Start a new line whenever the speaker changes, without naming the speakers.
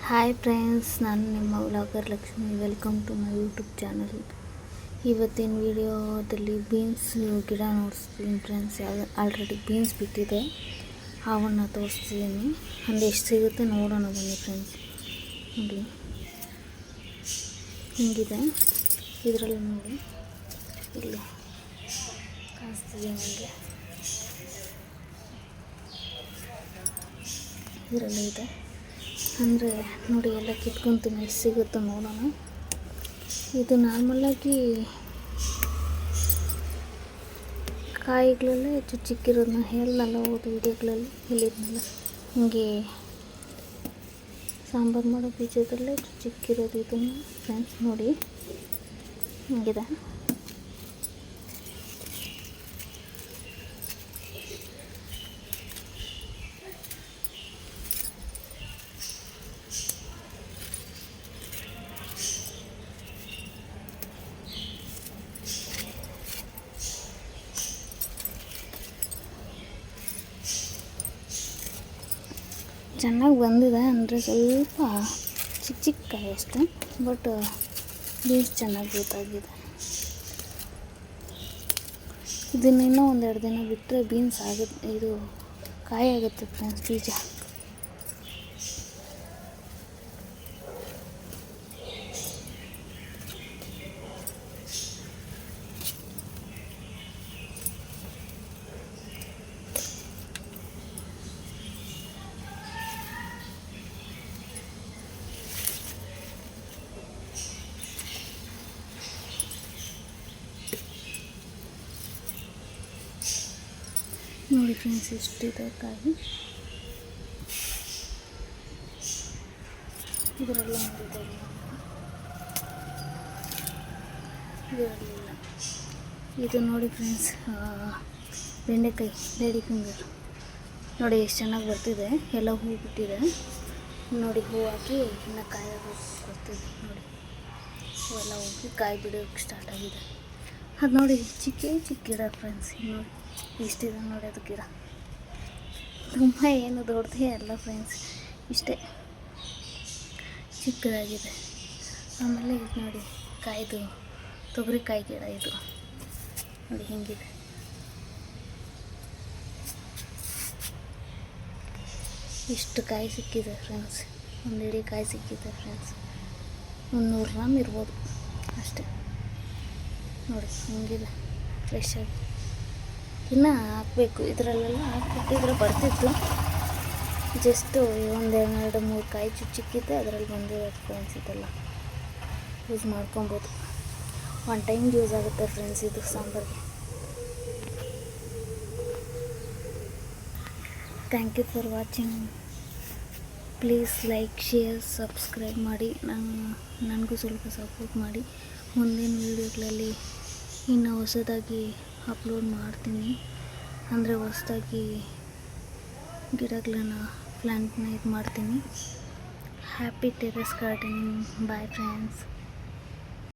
Hi friends, ನಾನು ನಿಮ್ಮ vlogger Lakshmi. Welcome to my YouTube channel. ಇವತ್ತಿನ ವಿಡಿಯೋದಲ್ಲಿ ಬೀನ್ಸ್ ಗಿಡ ನೋಡಿಸ್ತೀನಿ ಫ್ರೆಂಡ್ಸ್. ಆಲ್ರೆಡಿ ಬೀನ್ಸ್ ಬಿಟ್ಟಿದೆ, ಅವನ್ನು ತೋರಿಸ್ತಿದ್ದೀನಿ. ಒಂದು ಎಷ್ಟು ಸಿಗುತ್ತೆ ನೋಡೋಣ ಬನ್ನಿ ಫ್ರೆಂಡ್ಸ್. ನೋಡಿ ಹಿಂಗಿದೆ, ಇದರಲ್ಲಿ ನೋಡಿ ಇಲ್ಲಿ ಕಾಣಿಸ್ತಿದೆ ನನಗೆ. ಇದರಲ್ಲಿ ಇದೆ ಅಂದರೆ ನೋಡಿ, ಎಲ್ಲ ಕಿತ್ಕೊತೀನಿ, ಎಷ್ಟು ಸಿಗುತ್ತೋ ನೋಡೋಣ. ಇದು ನಾರ್ಮಲಾಗಿ ಕಾಯಿಗಳಲ್ಲೇ ಚಿಕ್ಕಿರೋದನ್ನ ಹೇಳಿದ್ನಲ್ಲ ಹೋದ ವೀಡಿಯೋಗಳಲ್ಲಿ ಹೇಳಿದ್ನಲ್ಲ, ಹಿಂಗೆ ಸಾಂಬಾರು ಮಾಡೋ ಬೀಜದಲ್ಲೇ ಚಿಕ್ಕಿರೋದು ಇದನ್ನು ಫ್ರೆಂಡ್ಸ್. ನೋಡಿ ಹಿಂಗಿದೆ. ಚೆನ್ನಾಗಿ ಬಂದಿದೆ ಅಂದರೆ ಸ್ವಲ್ಪ ಚಿಕ್ಕ ಚಿಕ್ಕ ಕಾಯಿ ಅಷ್ಟೆ, ಬಟ್ ಬೀನ್ಸ್ ಚೆನ್ನಾಗಿ ಗೊತ್ತಾಗಿದೆ. ಇದನ್ನು ಇನ್ನೂ ಒಂದೆರಡು ದಿನ ಬಿಟ್ಟರೆ ಬೀನ್ಸ್ ಆಗುತ್ತೆ, ಇದು ಕಾಯಿ ಆಗುತ್ತೆ ಫ್ರೆಂಡ್ಸ್, ಬೀಜ. ನೋಡಿ ಫ್ರೆಂಡ್ಸ್, ಇಷ್ಟಿದೆ ಕಾಯಿ. ಇದರಲ್ಲಿ ಇದರಲ್ಲಿಲ್ಲ. ಇದು ನೋಡಿ ಫ್ರೆಂಡ್ಸ್, ಬೆಂಡೆಕಾಯಿ, ಲೇಡಿ ಫಿಂಗರ್. ನೋಡಿ ಎಷ್ಟು ಚೆನ್ನಾಗಿ ಬರ್ತಿದೆ, ಎಲ್ಲ ಹೂ ಬಿಟ್ಟಿದೆ. ನೋಡಿ ಹೂ ಹಾಕಿ ಇನ್ನು ಕಾಯಿ ಬರ್ತಿದೆ. ನೋಡಿ ಹೂವೆಲ್ಲ ಹೋಗಿ ಕಾಯಿ ಬಿಡೋಕ್ಕೆ ಸ್ಟಾರ್ಟ್ ಆಗಿದೆ. ಅದು ನೋಡಿ ಚಿಕ್ಕ ಚಿಕ್ಕ ಗಿಡ ಫ್ರೆಂಡ್ಸ್. ನೋಡಿ ಇಷ್ಟಿದೆ ನೋಡಿ, ಅದು ಗಿಡ ತುಂಬ ಏನು ದೊಡ್ಡದೇ ಅಲ್ಲ ಫ್ರೆಂಡ್ಸ್, ಇಷ್ಟೇ ಚಿಕ್ಕದಾಗಿದೆ. ಆಮೇಲೆ ಇದು ನೋಡಿ ಕಾಯ್ದು ತೊಗರಿಕಾಯಿ ಗಿಡ, ಇದು ನೋಡಿ ಹೆಂಗಿದೆ. ಇಷ್ಟು ಕಾಯಿ ಸಿಕ್ಕಿದೆ ಫ್ರೆಂಡ್ಸ್, ಒಂದು ಇಡೀ ಕಾಯಿ ಸಿಕ್ಕಿದೆ ಫ್ರೆಂಡ್ಸ್. 100 ಗ್ರಾಮ್ ಇರ್ಬೋದು ಅಷ್ಟೇ. ನೋಡಿ ಹೆಂಗಿದೆ ಫ್ರೆಶ್ಶಾಗಿ. ಇನ್ನೂ ಹಾಕಬೇಕು, ಇದರಲ್ಲೆಲ್ಲ ಹಾಕ್ಬಿಟ್ಟಿದ್ರೆ ಬರ್ತಿತ್ತು. ಜಸ್ಟು 1-2-3 ಕಾಯಿ ಚಿಕ್ಕಿದ್ದೆ ಅದರಲ್ಲಿ ಬಂದಿರೋದು ಫ್ರೆಂಡ್ಸ್. ಇದೆಲ್ಲ ಯೂಸ್ ಮಾಡ್ಕೊಬೋದು, ಒನ್ ಟೈಮ್ ಯೂಸ್ ಆಗುತ್ತೆ ಫ್ರೆಂಡ್ಸ್ ಇದು ಸಾಂಬಾರಿಗೆ. Thank you for watching. Please like, share, subscribe ಮಾಡಿ. ನನಗೂ ಸ್ವಲ್ಪ ಸಪೋರ್ಟ್ ಮಾಡಿ. ಮುಂದಿನ ವೀಡಿಯೋಗಳಲ್ಲಿ ಇನ್ನು ಹೊಸದಾಗಿ ಅಪ್ಲೋಡ್ ಮಾಡ್ತೀನಿ, ಅಂದರೆ ಹೊಸದಾಗಿ ಗಿಡಗಳನ್ನ ಪ್ಲ್ಯಾಂಟ್ನ ಇದು ಮಾಡ್ತೀನಿ. Happy terrace gardening. Bye friends.